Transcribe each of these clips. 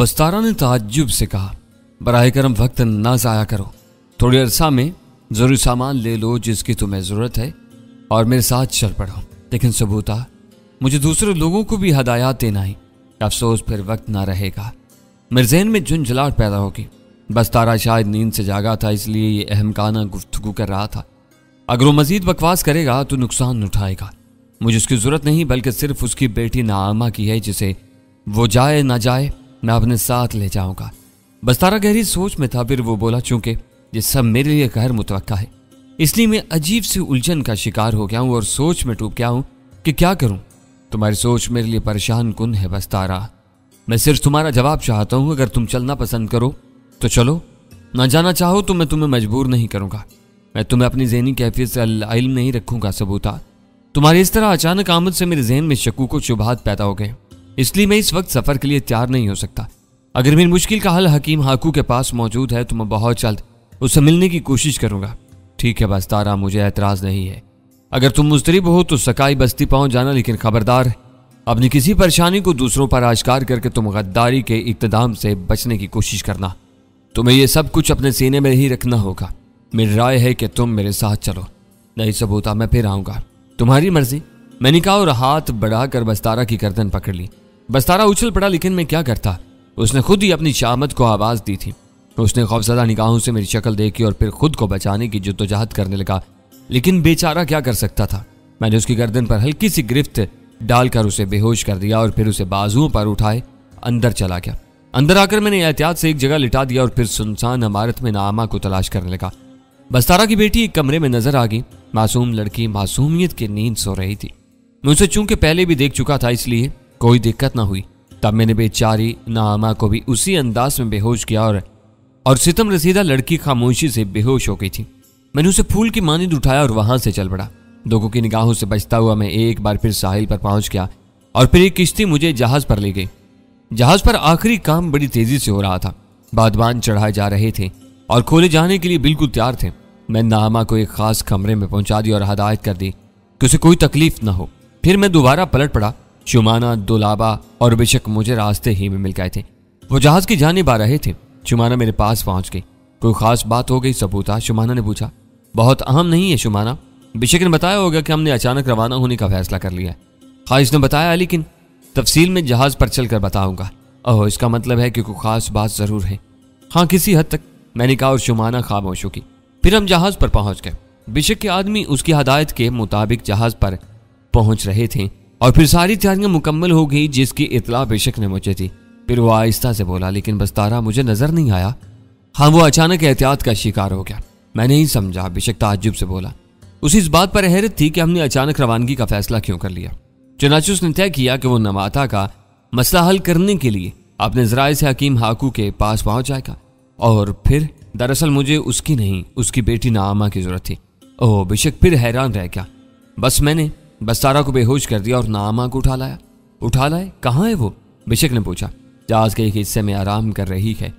बस्तारा ने ताज्जुब से कहा, बराए करम वक्त ना ज़ाया करो, थोड़ी अरसा में ज़रूरी सामान ले लो जिसकी तुम्हें ज़रूरत है और मेरे साथ चल पड़ो। लेकिन सबूता, मुझे दूसरे लोगों को भी हदायत देना ही, अफसोस फिर वक्त ना रहेगा। मेरे जहन में झुंझलाहट पैदा होगी। बस्तारा शायद नींद से जागा था, इसलिए ये अहमकाना गुफ्तगू कर रहा था। अगर वो मजीद बकवास करेगा तो नुकसान उठाएगा। मुझे उसकी ज़रूरत नहीं, बल्कि सिर्फ उसकी बेटी नामा की है, जिसे वो जाए ना जाए मैं अपने साथ ले जाऊंगा। बस्तारा गहरी सोच में था। फिर वो बोला, चूंकि ये सब मेरे लिए गैर मुतवक्का है, इसलिए मैं अजीब सी उलझन का शिकार हो गया हूं और सोच में डूब गया हूं कि क्या करूं। तुम्हारी सोच मेरे लिए परेशान कुन है बस्तारा। मैं सिर्फ तुम्हारा जवाब चाहता हूं। अगर तुम चलना पसंद करो तो चलो, ना जाना चाहो तो मैं तुम्हें मजबूर नहीं करूंगा। मैं तुम्हें अपनी ज़हनी कैफियत से इल्म नहीं रखूंगा सबूता। तुम्हारी इस तरह अचानक आमद से मेरे जहन में शकूक व शुबहात पैदा हो गए, इसलिए मैं इस वक्त सफ़र के लिए तैयार नहीं हो सकता। अगर मेरी मुश्किल का हल हकीम हाकू के पास मौजूद है तो मैं बहुत जल्द उससे मिलने की कोशिश करूंगा। ठीक है बस्तारा, मुझे एतराज़ नहीं है। अगर तुम मुस्तरिब हो तो सकाई बस्ती पहुंच जाना, लेकिन खबरदार, अपनी किसी परेशानी को दूसरों पर आश्कार करके तुम गद्दारी के इक़्तिदाम से बचने की कोशिश करना। तुम्हें यह सब कुछ अपने सीने में ही रखना होगा। मेरी राय है कि तुम मेरे साथ चलो। नहीं सबूता, मैं फिर आऊंगा, तुम्हारी मर्जी। मैंने कहा और हाथ बढ़ाकर बस्तारा की गर्दन पकड़ ली। बस्तारा उछल पड़ा, लेकिन मैं क्या करता। उसने खुद ही अपनी शामत को आवाज़ दी थी। उसने खौफज़दा निगाहों से मेरी शक्ल देखी और फिर खुद को बचाने की जद्दोजहद करने लगा, लेकिन बेचारा क्या कर सकता था। मैंने उसकी गर्दन पर हल्की सी गिरफ्त डालकर उसे बेहोश कर दिया और फिर उसे बाजुओं पर उठाए अंदर चला गया। अंदर आकर मैंने एहतियात से एक जगह लिटा दिया और फिर सुनसान इमारत में नामा को तलाश करने लगा। बस्तारा की बेटी एक कमरे में नजर आ गई। मासूम लड़की मासूमियत की नींद सो रही थी। मैं उसे चूंकि पहले भी देख चुका था, इसलिए कोई दिक्कत ना हुई। तब मैंने बेचारी नामा को भी उसी अंदाज में बेहोश किया और सितम रसीदा लड़की खामोशी से बेहोश हो गई थी। मैंने उसे फूल की मानिंद उठाया और वहां से चल पड़ा। लोगों की निगाहों से बचता हुआ मैं एक बार फिर साहिल पर पहुंच गया और फिर एक किश्ती मुझे जहाज पर ले गई। जहाज पर आखिरी काम बड़ी तेजी से हो रहा था। बादबान चढ़ाए जा रहे थे और खोले जाने के लिए बिल्कुल तैयार थे। मैं नामा को एक खास कमरे में पहुंचा दी और हदायत कर दी कि उसे कोई तकलीफ न हो। फिर मैं दोबारा पलट पड़ा। शुमाना, दुलाबा और बेशक मुझे रास्ते ही में मिल गए थे। वो जहाज की जानिब आ रहे थे। शुमाना मेरे पास पहुंच गई। कोई खास बात हो गई सबूता? शुमाना ने पूछा। बहुत अहम नहीं है शुमाना। बेशक ने बताया होगा कि हमने अचानक रवाना होने का फैसला कर लिया है। ख्वाहिश ने बताया, लेकिन तफसील में जहाज पर चलकर बताऊंगा। ओह, इसका मतलब है कि कोई खास बात जरूर है। हाँ, किसी हद तक, मैंने कहा और शुमाना खामोश हो गई। फिर हम जहाज पर पहुंच गए। बेशक के आदमी उसकी हदायत के मुताबिक जहाज पर पहुंच रहे थे और फिर सारी तैयारियां मुकम्मल हो गई, जिसकी इतला बेशक ने मुझे दी। फिर वो आहिस्ता से बोला, लेकिन बस्तारा मुझे नजर नहीं आया। हाँ, वो अचानक एहतियात का शिकार हो गया। मैं नहीं समझा। बेशक ताज्जुब से बोला। उसे इस बात पर हैरत थी कि हमने अचानक रवानगी का फैसला क्यों कर लिया। चुनांचे उसने तय किया कि वो नमाता का मसला हल करने के लिए अपने ज़राए से हकीम हाकू के पास पहुंच जाएगा। और फिर दरअसल मुझे उसकी नहीं, उसकी बेटी नामा की जरूरत थी। ओह, बेशक फिर हैरान रह गया। बस मैंने बस्तारा को बेहोश कर दिया और नामा को उठा लाया। उठा लाए? कहाँ है वो? बेशक ने पूछा। जहाज के एक हिस्से में आराम कर रही है,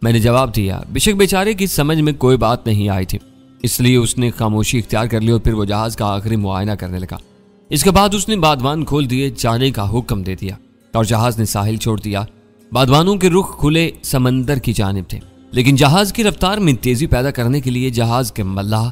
मैंने जवाब दिया। बेशक बेचारे की समझ में कोई बात नहीं आई थी, इसलिए उसने खामोशी इख्तियार कर ली और फिर वो जहाज का आखिरी मुआयना करने लगा। इसके बाद उसने बादवान खोल दिए, जाने का हुक्म दे दिया और जहाज ने साहिल छोड़ दिया। बादवानों के रुख खुले समंदर की जानिब थे, लेकिन जहाज की रफ्तार में तेजी पैदा करने के लिए जहाज के मल्लाह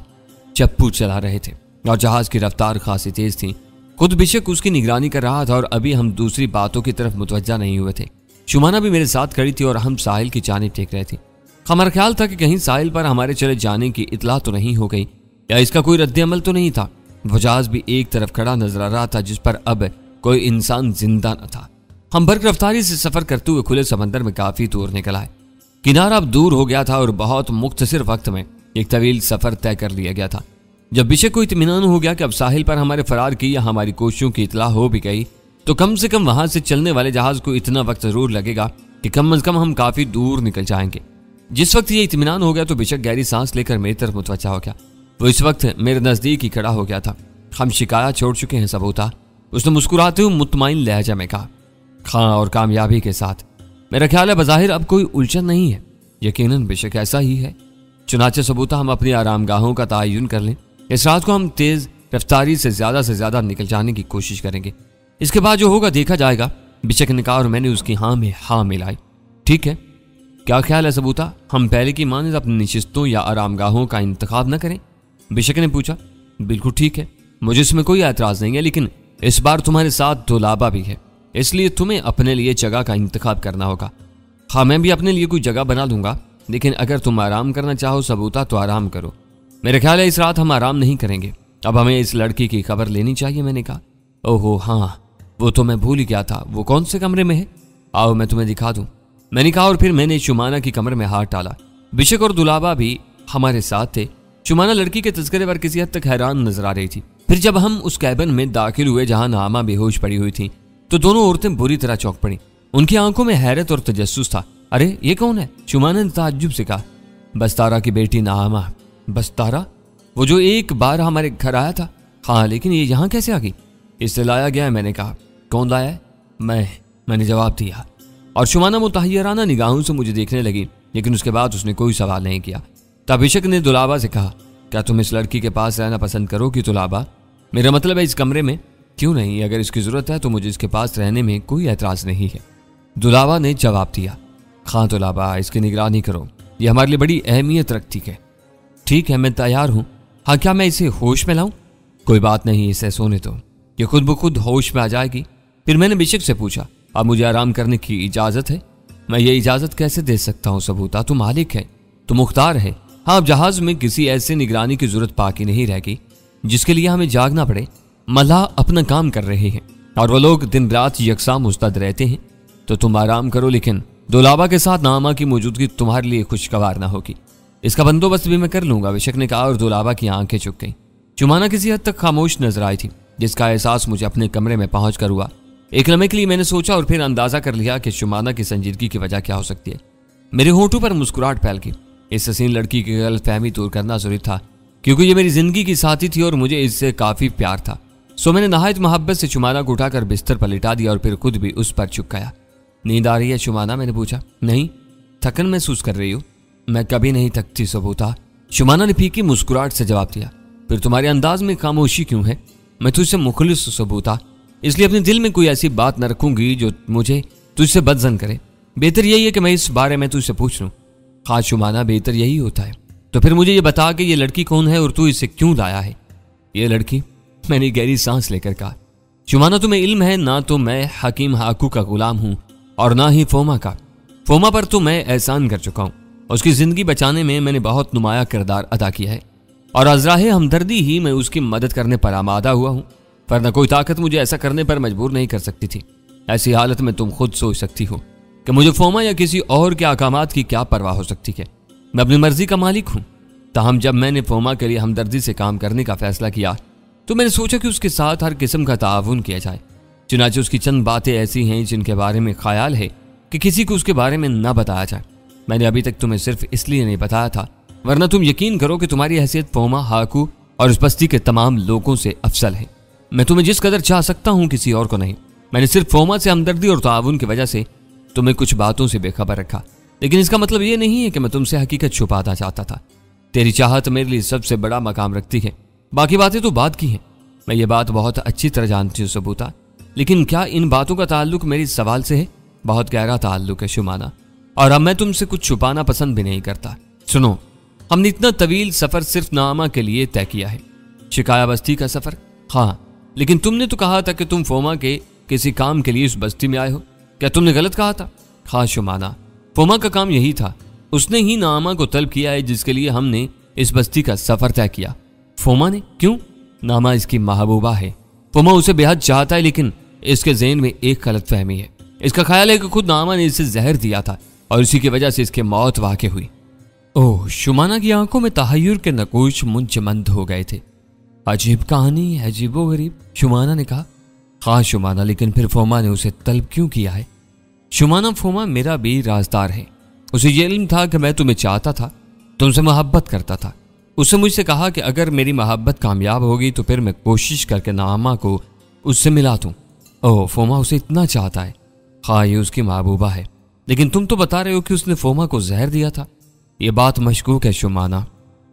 चप्पू चला रहे थे और जहाज की रफ्तार खासी तेज थी। खुद बेशक उसकी निगरानी कर रहा था और अभी हम दूसरी बातों की तरफ मुतवज्जा नहीं हुए थे। शुमाना भी मेरे साथ खड़ी थी और हम साहिल की जानिब देख रहे थे। हमारा ख्याल था कि कहीं साहिल पर हमारे चले जाने की इतला तो नहीं हो गई या इसका कोई रद्द-ए-अमल तो नहीं था। वो जहाज भी एक तरफ खड़ा नजर आ रहा था जिस पर अब कोई इंसान जिंदा न था। हम बर्क रफ्तारी से सफर करते हुए खुले समंदर में काफी दूर निकल आए। किनारा अब दूर हो गया था और बहुत मुख्तसर वक्त में एक तवील सफर तय कर लिया गया था। जब बेशक को इत्मीनान हो गया कि अब साहिल पर हमारे फरार की या हमारी कोशिशों की इतला हो भी गई, तो कम से कम वहां से चलने वाले जहाज को इतना वक्त जरूर लगेगा कि कम से कम हम काफी दूर निकल जाएंगे। जिस वक्त ये इत्मीनान हो गया तो बेशक गहरी सांस लेकर मेरी तरफ मुतवज्जा हो गया। वो इस वक्त मेरे नजदीक ही खड़ा हो गया था। हम शिकायत छोड़ चुके हैं सबूता, उसने मुस्कुराते हुए मुतमईन लहजा में कहा। हाँ, और कामयाबी के साथ। मेरा ख्याल है बज़ाहिर अब कोई उलझन नहीं है। यकीनन बेशक ऐसा ही है। चुनाचे सबूता हम अपनी आरामगाहों का तयन कर लें। इस रात को हम तेज रफ्तारी से ज्यादा निकल जाने की कोशिश करेंगे। इसके बाद जो होगा देखा जाएगा। बेशक ने कहा और मैंने उसकी हाँ में हाँ मिलाई। ठीक है, क्या ख्याल है सबूता, हम पहले की मानिंद अपनी नशिस्तों या आरामगाहों का इंतखाब न करें? बिशक ने पूछा। बिल्कुल ठीक है, मुझे इसमें कोई एतराज नहीं है, लेकिन इस बार तुम्हारे साथ दुलाबा भी है, इसलिए तुम्हें अपने लिए जगह का इंतखाब करना होगा। हाँ, मैं भी अपने लिए कोई जगह बना लूंगा, लेकिन अगर तुम आराम करना चाहो सबूता तो आराम करो। मेरे ख्याल है इस रात हम आराम नहीं करेंगे, अब हमें इस लड़की की खबर लेनी चाहिए। मैंने कहा। ओहो हाँ, वो तो मैं भूल ही गया था, वो कौन से कमरे में है? आओ मैं तुम्हें दिखा दूं, मैंने कहा, और फिर मैंने शुमाना की कमरे में हाथ डाला। बिशक और दुलाबा भी हमारे साथ थे। शुमाना लड़की के तस्करे पर किसी हद तक हैरान नजर आ रही थी। फिर जब हम उस कैबिन में दाखिल हुए जहां नामा बेहोश पड़ी हुई थी, तो दोनों औरतें बुरी तरह चौंक पड़ी। उनकी आंखों में हैरत और तजस्सुस था। अरे ये कौन है? शुमाना ने ताज्जुब से कहा। बस्तारा की बेटी नामा। बस्तारा? वो जो एक बार हमारे घर आया था? हाँ, लेकिन ये यहाँ कैसे आ गई? इससे लाया गया है। मैंने कहा। कौन लाया है? मैंने जवाब दिया। और शुमाना मुतहय्यराना निगाहों से मुझे देखने लगी, लेकिन उसके बाद उसने कोई सवाल नहीं किया। तब इशक ने दुलाबा से कहा, क्या तुम इस लड़की के पास रहना पसंद करोगी दुलाबा? मेरा मतलब है इस कमरे में। क्यों नहीं, अगर इसकी जरूरत है तो मुझे इसके पास रहने में कोई एतराज नहीं है। दुलाबा ने जवाब दिया। हाँ दुलाबा, इसकी निगरानी करो, यह हमारे लिए बड़ी अहमियत रखती है। ठीक है, मैं तैयार हूँ। हाँ, क्या मैं इसे होश में लाऊं? कोई बात नहीं, इसे सोने दो, ये खुद ब खुद होश में आ जाएगी। फिर मैंने बिशक से पूछा, अब मुझे आराम करने की इजाजत है? मैं ये इजाजत कैसे दे सकता हूँ सबूता, तू मालिक है, तू मुख्तार है। हाँ, अब जहाज में किसी ऐसे निगरानी की जरूरत बाकी नहीं रहेगी जिसके लिए हमें जागना पड़े। मल्लाह अपना काम कर रहे हैं और वो लोग दिन रात यकसा मुस्तद रहते हैं, तो तुम आराम करो, लेकिन दुलाबा के साथ नामा की मौजूदगी तुम्हारे लिए खुशगवार ना होगी। इसका बंदोबस्त भी मैं कर लूंगा, बिशक ने कहा, और दुलाबा की आंखें झुक गईं। शुमाना किसी हद तक खामोश नजर आई थी, जिसका एहसास मुझे अपने कमरे में पहुंच कर हुआ। एक लम्हे के लिए मैंने सोचा और फिर अंदाजा कर लिया कि शुमाना की संजीदगी की वजह क्या हो सकती है। मेरे होठों पर मुस्कुराहट फैल गई। इस हसीन लड़की की गलतफहमी दूर करना जरूरी था, क्योंकि ये मेरी जिंदगी की साथी थी और मुझे इससे काफी प्यार था। सो मैंने नहायत मोहब्बत से शुमाना को उठाकर बिस्तर पर लिटा दिया और फिर खुद भी उस पर चुप गया। नींद आ रही है शुमाना? मैंने पूछा। नहीं। थकन महसूस कर रही हो? मैं कभी नहीं थकती सबूता, शुमाना ने फीकी मुस्कुराहट से जवाब दिया। फिर तुम्हारे अंदाज में खामोशी क्यों है? मैं तुझसे मुखलिस सबूता, इसलिए अपने दिल में कोई ऐसी बात न रखूंगी जो मुझे तुझसे बदजन करे। बेहतर यही है कि मैं इस बारे में तुझसे पूछ लूं। हाँ शुमाना, बेहतर यही होता है। तो फिर मुझे ये बता कि ये लड़की कौन है और तू इसे क्यों लाया है? ये लड़की? मैंने गहरी सांस लेकर कहा। शुमाना, तुम्हें इल्म है ना तो मैं हकीम हाकू का गुलाम हूं और ना ही फोमा का। फोमा पर तो मैं एहसान कर चुका हूं, उसकी जिंदगी बचाने में मैंने बहुत नुमाया किरदार अदा किया है और अज़राहे हमदर्दी ही मैं उसकी मदद करने पर आमादा हुआ हूं, वरना कोई ताकत मुझे ऐसा करने पर मजबूर नहीं कर सकती थी। ऐसी हालत में तुम खुद सोच सकती हो कि मुझे फोमा या किसी और के अहकामात की क्या परवाह हो सकती है। मैं अपनी मर्जी का मालिक हूं। ताहम जब मैंने फोमा के लिए हमदर्दी से काम करने का फैसला किया तो मैंने सोचा कि उसके साथ हर किस्म का ताउन किया जाए। चुनांचे उसकी चंद बातें ऐसी हैं जिनके बारे में ख्याल है कि किसी को उसके बारे में न बताया जाए। मैंने अभी तक तुम्हें सिर्फ इसलिए नहीं बताया था, वरना तुम यकीन करो कि तुम्हारी हैसियत फोमा, हाकू और उस बस्ती के तमाम लोगों से अफसल है। मैं तुम्हें जिस कदर चाह सकता हूं किसी और को नहीं। मैंने सिर्फ फोमा से हमदर्दी और ताउन की वजह से तुम्हें कुछ बातों से बेखबर रखा, लेकिन इसका मतलब ये नहीं है कि मैं तुमसे हकीकत छुपाना चाहता था। तेरी चाहत मेरे लिए सबसे बड़ा मकाम रखती है, बाकी बातें तो बात की हैं। मैं ये बात बहुत अच्छी तरह जानती हूँ सबूता, लेकिन क्या इन बातों का ताल्लुक मेरी सवाल से है? बहुत गहरा ताल्लुक है शुमाना, और अब मैं तुमसे कुछ छुपाना पसंद भी नहीं करता। सुनो, हमने इतना तवील सफर सिर्फ नामा के लिए तय किया है। शिकाया बस्ती का सफर? हाँ, लेकिन तुमने तो कहा था कि तुम फोमा के किसी काम के लिए इस बस्ती में आए हो। क्या तुमने गलत कहा था? हाँ शुमाना, फोमा का काम यही था। उसने ही नामा को तलब किया है जिसके लिए हमने इस बस्ती का सफर तय किया। फोमा ने? क्यों? नामा इसकी महबूबा है। फोमा उसे बेहद चाहता है, लेकिन इसके ज़हन में एक गलतफहमी है। इसका ख्याल है कि खुद नामा ने इसे जहर दिया था और इसी की वजह से इसकी मौत वाक़ई हुई। ओह, शुमाना की आंखों में तहय्युर के नकूश मुंजमद हो गए थे। अजीब कहानी, अजीबो गरीब, शुमाना ने कहा। हाँ शुमाना, लेकिन फिर फोमा ने उसे तलब क्यों किया है? शुमाना, फोमा मेरा भी राजदार है। उसे ये इल्म था कि मैं तुम्हें चाहता था, तुमसे मोहब्बत करता था। उसने मुझसे कहा कि अगर मेरी मोहब्बत कामयाब होगी तो फिर मैं कोशिश करके नामा को उससे मिला दूं। ओह, फोमा उसे इतना चाहता है। हाँ, ये उसकी महबूबा है, लेकिन तुम तो बता रहे हो कि उसने फोमा को जहर दिया था। ये बात मशकूक है शुमाना।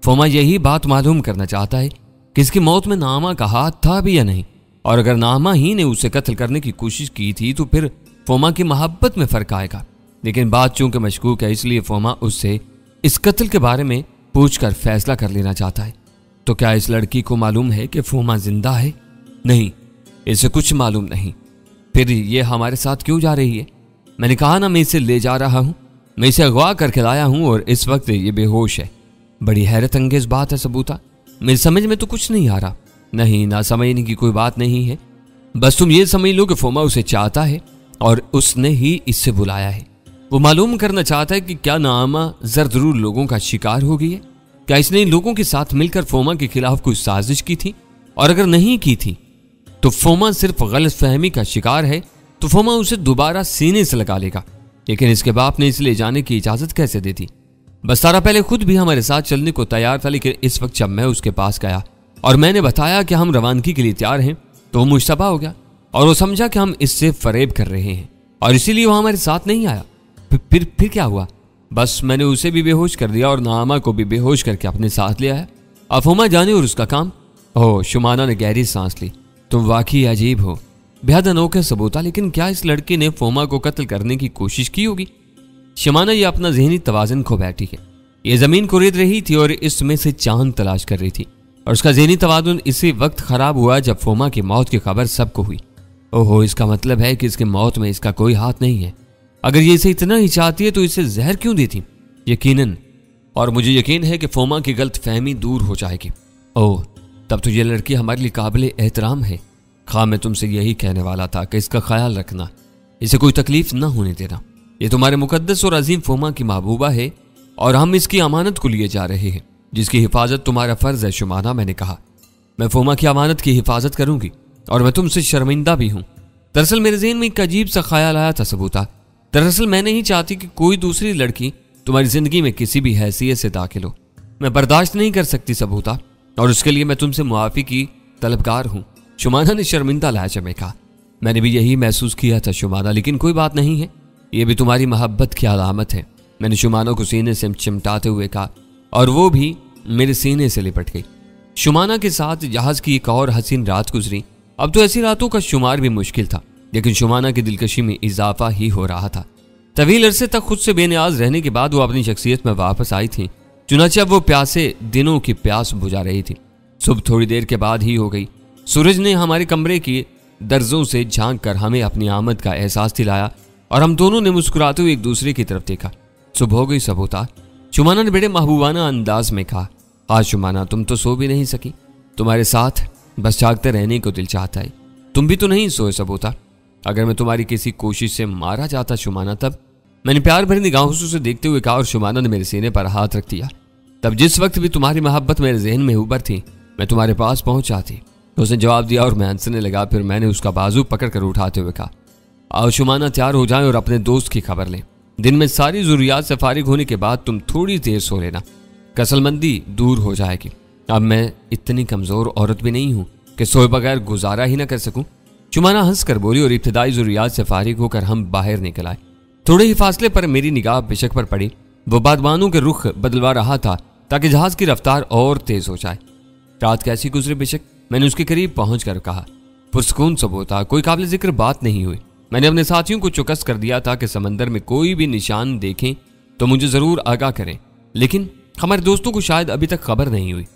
फोमा यही बात मालूम करना चाहता है कि इसकी मौत में नामा का हाथ था भी या नहीं, और अगर नामा ही ने उसे कत्ल करने की कोशिश की थी तो फिर फोमा की मोहब्बत में फर्क आएगा। लेकिन बात चूंकि मशकूक है इसलिए फोमा उससे इस कत्ल के बारे में पूछकर फैसला कर लेना चाहता है। तो क्या इस लड़की को मालूम है कि फोमा जिंदा है? नहीं, इसे कुछ मालूम नहीं। फिर ये हमारे साथ क्यों जा रही है? मैंने कहा ना, मैं इसे ले जा रहा हूं, मैं इसे अगवा करके लाया हूं और इस वक्त ये बेहोश है। बड़ी हैरत अंगेज बात है सबूता, मेरी समझ में तो कुछ नहीं आ रहा। नहीं, ना समझने की कोई बात नहीं है, बस तुम ये समझ लो कि फोमा उसे चाहता है और उसने ही इससे बुलाया है। वो मालूम करना चाहता है कि क्या नामा जरूर लोगों का शिकार हो गई है। क्या इसने इन लोगों के साथ मिलकर फोमा के खिलाफ कोई साजिश की थी? और अगर नहीं की थी तो फोमा सिर्फ गलतफहमी का शिकार है, तो फोमा उसे दोबारा सीने से लगा लेगा। लेकिन इसके बाप ने इसे ले जाने की इजाजत कैसे दे दी? बस्तारा पहले खुद भी हमारे साथ चलने को तैयार था, लेकिन इस वक्त जब मैं उसके पास गया और मैंने बताया कि हम रवानगी के लिए तैयार हैं, तो वो मुश्तबा हो गया और वो समझा कि हम इससे फरेब कर रहे हैं और इसीलिए वो हमारे साथ नहीं आया। फिर क्या हुआ? बस मैंने उसे भी बेहोश कर दिया और नामा को भी बेहोश करके अपने साथ ले आया। अब फोमा जाने और उसका काम। ओह, शुमाना ने गहरी सांस ली। तुम वाकई अजीब हो, बेहद अनोखे सबूता। लेकिन क्या इस लड़की ने फोमा को कत्ल करने की कोशिश की होगी? शमाना ये अपना जहनी तवाज़ुन खो बैठी है। ये जमीन को रेत रही थी और इसमें से चांद तलाश कर रही थी और उसका जहनी तवाज़ुन इसी वक्त खराब हुआ जब फोमा की मौत की खबर सबको हुई। ओहो, इसका मतलब है कि इसकी मौत में इसका कोई हाथ नहीं है। अगर ये इसे इतना ही चाहती है तो इसे जहर क्यों दी थी? यकीनन, और मुझे यकीन है कि फोमा की गलत फहमी दूर हो जाएगी। ओह, तब तो ये लड़की हमारे लिए काबिल एहतराम है। खा मैं तुमसे यही कहने वाला था कि इसका ख्याल रखना, इसे कोई तकलीफ ना होने देना। ये तुम्हारे मुकद्दस और अजीम फोमा की महबूबा है और हम इसकी अमानत को लिए जा रहे हैं, जिसकी हिफाजत तुम्हारा फर्ज है। शुमाना, मैंने कहा, मैं फोमा की अमानत की हिफाजत करूंगी और मैं तुमसे शर्मिंदा भी हूं। दरअसल मेरे ज़हन में एक अजीब सा ख्याल आया था सबूता। दरअसल मैं नहीं चाहती कि कोई दूसरी लड़की तुम्हारी जिंदगी में किसी भी हैसियत से दाखिल हो। मैं बर्दाश्त नहीं कर सकती सबूता, और उसके लिए मैं तुमसे मुआफ़ी की तलबगार हूँ। शुमाना ने शर्मिंदा लहजे में कहा। मैंने भी यही महसूस किया था शुमाना, लेकिन कोई बात नहीं है, यह भी तुम्हारी मोहब्बत की अलामत है। मैंने शुमाना को सीने से चिमटाते हुए कहा और वो भी मेरे सीने से लिपट गई। शुमाना के साथ जहाज की एक और हसीन रात गुजरी। अब तो ऐसी रातों का शुमार भी मुश्किल था, लेकिन शुमाना की दिलकशी में इजाफा ही हो रहा था। तवील अरसे तक खुद से बेनियाज रहने के बाद वो अपनी शख्सियत में वापस आई थी। चुनाचे अब वो प्यासे दिनों की प्यास बुझा रही थी। सुबह थोड़ी देर के बाद ही हो गई। सूरज ने हमारे कमरे की दर्जों से झांक कर हमें अपनी आमद का एहसास दिलाया और हम दोनों ने मुस्कुराते हुए एक दूसरे की तरफ देखा। सुबह हो गई सबूता, शुमाना ने बड़े महबूबाना अंदाज में कहा। आज शुमाना, तुम तो सो भी नहीं सकी, तुम्हारे साथ बस जागते रहने को दिल चाहता है। तुम भी तो नहीं सोए सबूता। अगर मैं तुम्हारी किसी कोशिश से मारा जाता शुमाना, तब मैंने प्यार भरी निगाहों से उसे देखते हुए कहा और शुमाना ने मेरे सीने पर हाथ रख दिया। तब जिस वक्त भी तुम्हारी मोहब्बत मेरे जहन में उबर थी, मैं तुम्हारे पास पहुंच जाती। उसने जवाब दिया और मैं हंसने लगा। फिर मैंने उसका बाजू पकड़कर उठाते हुए कहा, आओ शुमाना, तैयार हो जाएं और अपने दोस्त की खबर लें। दिन में सारी जरूरियात से फारिग होने के बाद तुम थोड़ी देर सो लेना, कसलमंदी दूर हो जाएगी। अब मैं इतनी कमजोर औरत भी नहीं हूं कि सोए बगैर गुजारा ही ना कर सकूं। शुमाना हंसकर बोली और इब्तिदाई जरूरियात से फारिग होकर हम बाहर निकल आए। थोड़े ही फासले पर मेरी निगाह बिशक पर पड़ी। वो बादबानों के रुख बदलवा रहा था ताकि जहाज की रफ्तार और तेज हो जाए। रात कैसी गुजरी बिशक? मैंने उसके करीब पहुंचकर कहा। पुरसकून सबूता, कोई काबिल जिक्र बात नहीं हुई। मैंने अपने साथियों को चौकस कर दिया था कि समंदर में कोई भी निशान देखें तो मुझे जरूर आगाह करें, लेकिन हमारे दोस्तों को शायद अभी तक खबर नहीं हुई।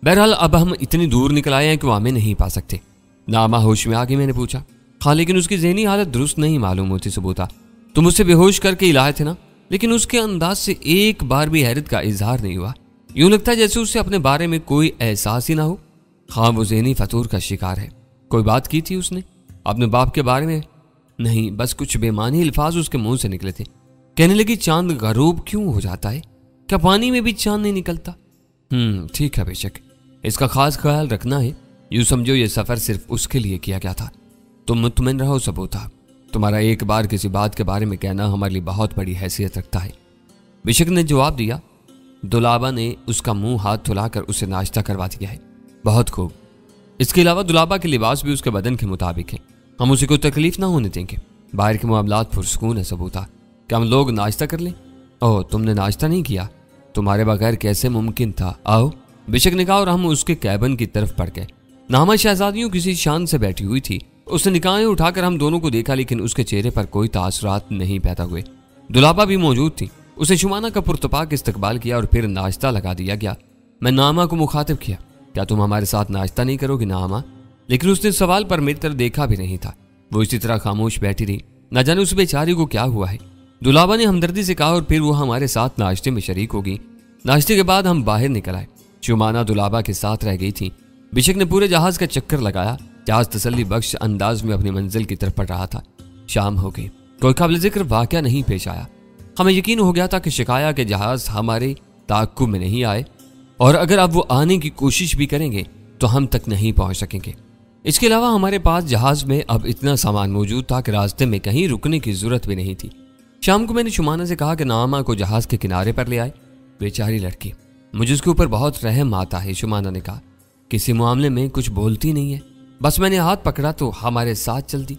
बहरहाल अब हम इतनी दूर निकल आए हैं कि वो हमें नहीं पा सकते। नामा होश में आ गई? मैंने पूछा। हाँ, लेकिन उसकी जहनी हालत दुरुस्त नहीं मालूम होती सबूता। तुम उसे बेहोश करके लाए थे ना, लेकिन उसके अंदाज से एक बार भी हैरत का इजहार नहीं हुआ। यूं लगता है जैसे उससे अपने बारे में कोई एहसास ही ना हो। हाँ, वो ज़हनी फतूर का शिकार है। कोई बात की थी उसने अपने बाप के बारे में? नहीं, बस कुछ बेमानी अल्फाज उसके मुंह से निकले थे। कहने लगी, चांद गरूब क्यों हो जाता है? क्या पानी में भी चांद नहीं निकलता? ठीक है, बेशक इसका खास ख्याल रखना है। यूं समझो ये सफर सिर्फ उसके लिए किया गया था। तुम मुतमिन रहो सबूता, तुम्हारा एक बार किसी बात के बारे में कहना हमारे लिए बहुत बड़ी हैसियत रखता है। बिशक ने जवाब दिया। दुलाबा ने उसका मुंह हाथ धुलाकर उसे नाश्ता करवा दिया है। बहुत खूब। इसके अलावा दुलाबा के लिबास भी उसके बदन के मुताबिक है। हम उसे कोई तकलीफ ना होने देंगे। बाहर के मामलात पुरसकून है सबूता। क्या हम लोग नाश्ता कर लें? ओह, तुमने नाश्ता नहीं किया? तुम्हारे बगैर कैसे मुमकिन था? आओ, बिशक ने कहा और हम उसके कैबिन की तरफ बढ़ गए। नामा शहजादियों किसी शान से बैठी हुई थी। उसने निगाहें उठाकर हम दोनों को देखा, लेकिन उसके चेहरे पर कोई तासुरात नहीं पैदा हुए। दुलाबा भी मौजूद थी। उसने शुमाना का पुरतपाक इस्तकबाल किया और फिर नाश्ता लगा दिया गया। मैं नामा को मुखातिब किया, क्या तुम हमारे साथ नाश्ता नहीं करोगी नामा? लेकिन उसने सवाल पर मेरी तरफ देखा भी नहीं था। वो इसी तरह खामोश बैठी रही। न जाने उस बेचारी को क्या हुआ है। दुलाबा ने हमदर्दी से कहा और फिर वो हमारे साथ नाश्ते में शरीक होगी। नाश्ते के बाद हम बाहर निकल आए। शुमाना दुलाबा के साथ रह गई थी। बिशक ने पूरे जहाज का चक्कर लगाया। जहाज तसल्ली बख्श अंदाज में अपनी मंजिल की तरफ बढ़ रहा था। शाम हो गई, कोई काबिल जिक्र वाकया नहीं पेश आया। हमें यकीन हो गया था कि शिकाया के जहाज हमारे ताक़ुब में नहीं आए और अगर अब वो आने की कोशिश भी करेंगे तो हम तक नहीं पहुंच सकेंगे। इसके अलावा हमारे पास जहाज में अब इतना सामान मौजूद था कि रास्ते में कहीं रुकने की जरूरत भी नहीं थी। शाम को मैंने शुमाना से कहा कि नामा को जहाज के किनारे पर ले आए। बेचारी लड़की, मुझे उसके ऊपर बहुत रहम आता है। शुमाना ने कहा, किसी मामले में कुछ बोलती नहीं है, बस मैंने हाथ पकड़ा तो हमारे साथ चल दी।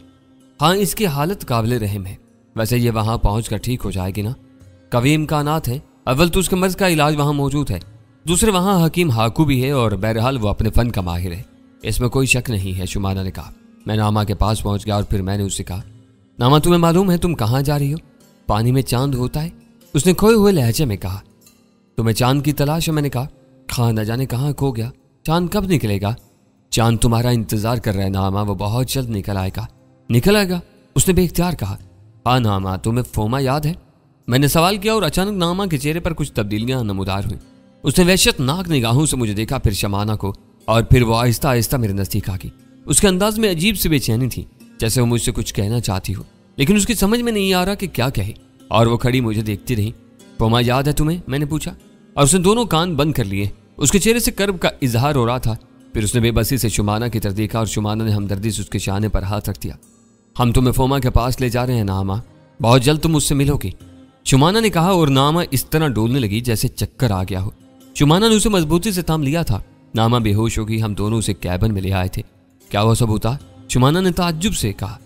हाँ, इसकी हालत काबिल रहम है। वैसे ये वहां पहुंचकर ठीक हो जाएगी ना? कभी इम्कानात है। अव्वल तो उसके मर्ज का इलाज वहां मौजूद है, दूसरे वहां हकीम हाकू भी है और बहरहाल वो अपने फन का माहिर है, इसमें कोई शक नहीं है। शुमाना ने कहा। मैं नामा के पास पहुंच गया और फिर मैंने उससे कहा, नामा तुम्हें मालूम है तुम कहाँ जा रही हो? पानी में चांद होता है। उसने खोए हुए लहजे में कहा। तुम्हें चांद की तलाश है? मैंने कहा। हाँ, न जाने कहाँ खो गया। चांद कब निकलेगा? चांद तुम्हारा इंतजार कर रहा है नामा, वो बहुत जल्द निकल आएगा। निकल आएगा? उसने बेख्तियार कहा। हाँ नामा, तुम्हें फोमा याद है? मैंने सवाल किया और अचानक नामा के चेहरे पर कुछ तब्दीलियां नमूदार हुई। उसने वहशतनाक निगाहों से मुझे देखा, फिर शमाना को, और फिर वो आहिस्ता आहिस्ता मेरे नजदीक आ गई। उसके अंदाज में अजीब सी बेचैनी थी, जैसे वो मुझसे कुछ कहना चाहती हो, लेकिन उसकी समझ में नहीं आ रहा कि क्या कहे। और वो खड़ी मुझे देखती रही। फोमा याद है तुम्हें? मैंने पूछा, और उसने दोनों कान बंद कर लिए। उसके चेहरे से कर्ब का इजहार हो रहा था। फिर उसने बेबसी से शुमाना की तरफ देखा और शुमाना ने हमदर्दी से उसके शाने पर हाथ रख दिया। हम तुम्हें फोमा के पास ले जा रहे हैं नामा, बहुत जल्द तुम उससे मिलोगी, शुमाना ने कहा। और नामा इस तरह डोलने लगी जैसे चक्कर आ गया हो। शुमाना ने उसे मजबूती से थाम लिया था। नामा बेहोश हो गई। हम दोनों उसे कैबिन में ले आए थे। क्या हुआ सबूता? शुमाना ने ताज्जुब से कहा।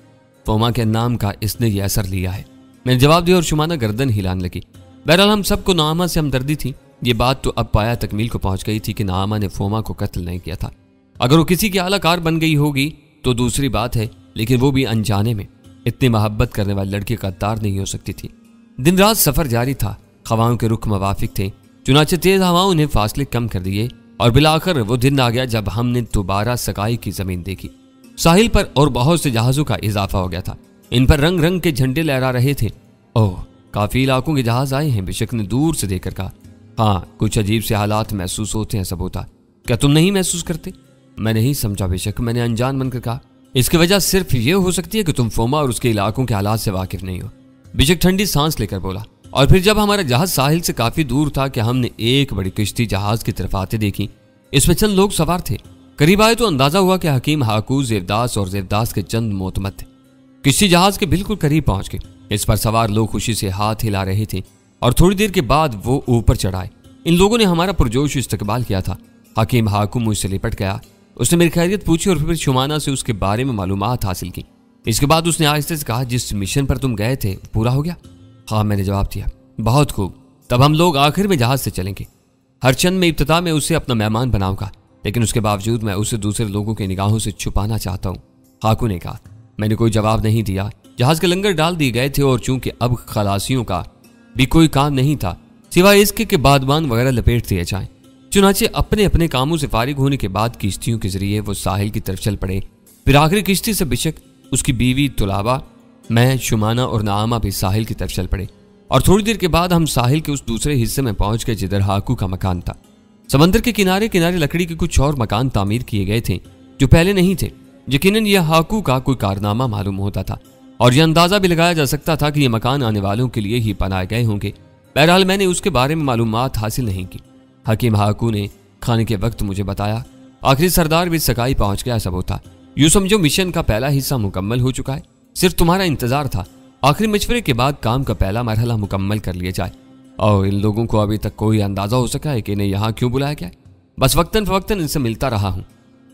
फोमा के नाम का इसने ये असर लिया है, मैंने जवाब दिया और शुमाना गर्दन हिलाने लगी। बहरहाल हम सबको नामा से हमदर्दी थी। ये बात तो अब पाया तकमील को पहुंच गई थी कि नामा ने फोमा को कत्ल नहीं किया था। अगर वो किसी की आलाकार बन गई होगी तो दूसरी बात है, लेकिन वो भी अनजाने में। इतनी मोहब्बत करने वाली लड़की कद्दार नहीं हो सकती थी। दिन रात सफर जारी था। हवाओं के रुख मवाफिक थे, चुनाचे तेज हवाओं ने फासले कम कर दिए और बिलाखिर वो दिन आ गया जब हमने दोबारा सकाई की जमीन देखी। साहिल पर और बहुत से जहाजों का इजाफा हो गया था। इन पर रंग रंग के झंडे लहरा रहे थे। ओह, काफी इलाकों के जहाज आए हैं, बिशक ने दूर से देखकर कहा। हाँ, कुछ अजीब से हालात महसूस होते हैं सबूता, क्या तुम नहीं महसूस करते? मैं नहीं समझा बेशक, मैंने अनजान बनकर कहा। इसकी वजह सिर्फ ये हो सकती है कि तुम फोमा और उसके इलाकों के हालात से वाकिफ नहीं हो। बेशक ठंडी सांस लेकर बोला। और फिर जब हमारा जहाज साहिल से काफी दूर था कि हमने एक बड़ी किश्ती जहाज की तरफ आते देखी। इसमें चंद लोग सवार थे। करीब आए तो अंदाजा हुआ कि हकीम हाकू, ज़ेवदास और ज़ेवदास के चंद मोतमद थे। किश्ती जहाज के बिल्कुल करीब पहुंच गई। इस पर सवार लोग खुशी से हाथ हिला रहे थे और थोड़ी देर के बाद वो ऊपर चढ़ाए। इन लोगों ने हमारा पुरजोश इस्तकबाल किया था। हकीम हाकू मुझसे लिपट गया। उसने मेरी खैरियत पूछी और फिर शुमाना से उसके बारे में मालूमात हासिल की। इसके बाद उसने आहिस्ते से कहा, जिस मिशन पर तुम गए थे पूरा हो गया? हाँ, मैंने जवाब दिया। बहुत खूब, तब हम लोग आखिर में जहाज से चलेंगे। हर चंद में इब्तिदा में उसे अपना मेहमान बनाऊंगा, लेकिन उसके बावजूद मैं उसे दूसरे लोगों की निगाहों से छुपाना चाहता हूँ, हाकू ने कहा। मैंने कोई जवाब नहीं दिया। जहाज के लंगर डाल दिए गए थे और चूंकि अब खलासियों का भी कोई काम नहीं था सिवाय इसके कि बादबान वगैरह लपेट दिए जाएं। चुनाचे अपने अपने कामों से फारिग होने के बाद किश्तियों के जरिए वो साहिल की तरफ चल पड़े। फिर आखिरी किश्ती से बिशक, उसकी बीवी तुलाबा, मैं, शुमाना और नामा भी साहिल की तरफ चल पड़े। और थोड़ी देर के बाद हम साहिल के उस दूसरे हिस्से में पहुंच गए जिधर हाकू का मकान था। समंदर के किनारे किनारे लकड़ी के कुछ और मकान तामीर किए गए थे जो पहले नहीं थे। यकीनन यह हाकू का कोई कारनामा मालूम होता था और यह अंदाजा भी लगाया जा सकता था कि यह मकान आने वालों के लिए ही बनाए गए होंगे। बहरहाल मैंने उसके बारे में मालूमात हासिल नहीं की। हकीम हाकू ने खाने के वक्त मुझे बताया, आखिरी सरदार भी सकाई पहुंच गया सब होता। यूं समझो मिशन का पहला हिस्सा मुकम्मल हो चुका है, सिर्फ तुम्हारा इंतजार था आखिरी मशवरे के बाद काम का पहला मरहला मुकम्मल कर लिया जाए। और इन लोगों को अभी तक कोई अंदाजा हो सका है कि इन्हें यहाँ क्यों बुलाया गया? बस वक्तन फवक्तन इनसे मिलता रहा हूँ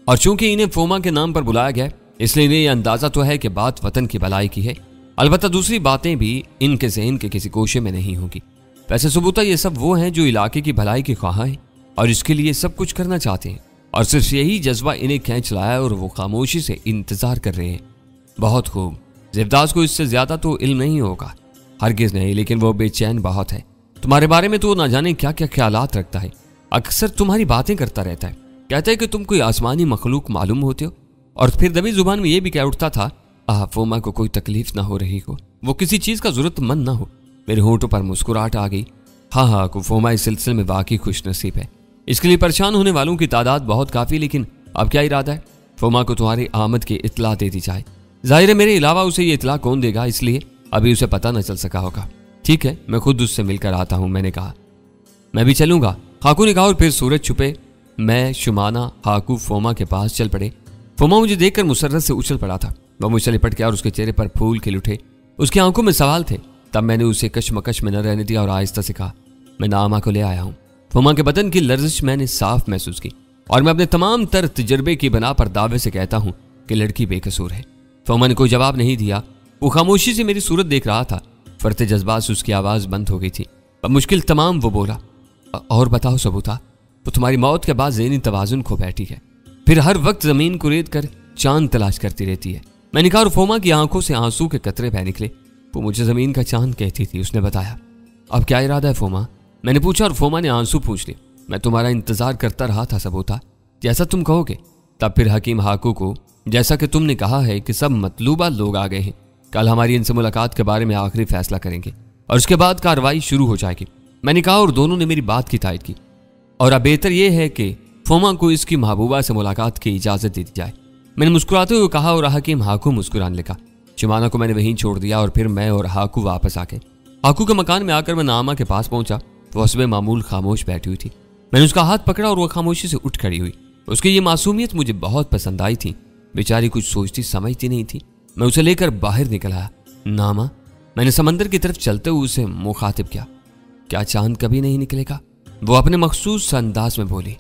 और चूंकि इन्हें फोमा के नाम पर बुलाया गया इसलिए इन्हें यह अंदाजा तो है कि बात वतन की भलाई की है। अलबत्ता दूसरी बातें भी इनके ज़हन के किसी कोशे में नहीं होगी। वैसे सबूता ये सब वो हैं जो इलाके की भलाई के ख्वाह हैं और इसके लिए सब कुछ करना चाहते हैं और सिर्फ यही जज्बा इन्हें खींच लाया और वो खामोशी से इंतजार कर रहे हैं। बहुत खूब, ज़ेवदास को इससे ज्यादा तो इल्म नहीं होगा। हरगिज नहीं, लेकिन वो बेचैन बहुत है। तुम्हारे बारे में तो ना जाने क्या क्या ख्यालात रखता है। अक्सर तुम्हारी बातें करता रहता है। कहता है कि तुम कोई आसमानी मखलूक मालूम होते हो। और फिर दबी जुबान में ये भी कह उठता था, फोमा को कोई तकलीफ ना हो रही हो, वो किसी चीज का जरूरतमंद ना हो। मेरे होंठों पर मुस्कुराहट आ गई। हाँ, फोमा इस सिलसिले में वाकई खुश नसीब है। इसके लिए परेशान होने वालों की तादाद बहुत काफी, लेकिन अब क्या इरादा है? फोमा को तुम्हारी आमद की इत्तला दे दी जाए। जाहिर है मेरे अलावा उसे ये इत्तला कौन देगा, इसलिए अभी उसे पता न चल सका होगा। ठीक है, मैं खुद उससे मिलकर आता हूं, मैंने कहा। मैं भी चलूंगा, हाकू ने कहा, और फिर सूरज छुपे मैं, शुमाना, हाकू फोमा के पास चल पड़े। फोमा मुझे देखकर मुसर्रत से उछल पड़ा था। वह मुझसे लिपट गया और उसके चेहरे पर फूल खिल उठे। उसकी आंखों में सवाल थे। तब मैंने उसे कशमकश में न रहने दिया और आहिस्ता से कहा, मैं नामा को ले आया हूं। फोमा के बदन की लर्जिश मैंने साफ महसूस की और मैं अपने तमाम तर तजर्बे की बना पर दावे से कहता हूं कि लड़की बेकसूर है। फोमा ने कोई जवाब नहीं दिया। वो खामोशी से मेरी सूरत देख रहा था। फरते जज्बात से उसकी आवाज बंद हो गई थी। अब मुश्किल तमाम वो बोला, और बताओ सबूता, वो तुम्हारी मौत के बाद ज़हनी तवाजुन खो बैठी है, फिर हर वक्त जमीन को रेत कर चांद तलाश करती रहती है। मैंने कहा और फोमा की आंखों से आंसू के कतरे बह निकले। वो मुझे जमीन का चांद कहती थी, उसने बताया। अब क्या इरादा है फोमा? मैंने पूछा और फोमा ने आंसू पूछ लिए। मैं तुम्हारा इंतजार करता रहा था सबूता, जैसा तुम कहोगे। तब फिर हकीम हाकू को, जैसा कि तुमने कहा है कि सब मतलूबा लोग आ गए हैं, कल हमारी इनसे मुलाकात के बारे में आखिरी फैसला करेंगे और उसके बाद कार्रवाई शुरू हो जाएगी। मैंने कहा और दोनों ने मेरी बात की तायद की। और अब बेहतर यह है कि फोमा को इसकी महबूबा से मुलाकात की इजाजत दे दी जाए। मैंने मुस्कुराते हुए कहा और हकीम हाकू मुस्कुराने लगा। शुमाना को मैंने वहीं छोड़ दिया और फिर मैं और हाकू वापस आ गए। हाकू के मकान में आकर मैं नामा के पास पहुंचा। वो हस्बे मामूल खामोश बैठी हुई थी। मैंने उसका हाथ पकड़ा और वह खामोशी से उठ खड़ी हुई। उसकी ये मासूमियत मुझे बहुत पसंद आई थी। बेचारी कुछ सोचती समझती नहीं थी। मैं उसे लेकर बाहर निकल आया। नामा, मैंने समंदर की तरफ चलते हुए उसे मुखातिब किया, क्या चांद कभी नहीं निकलेगा? वो अपने मखसूस अंदाज में बोली।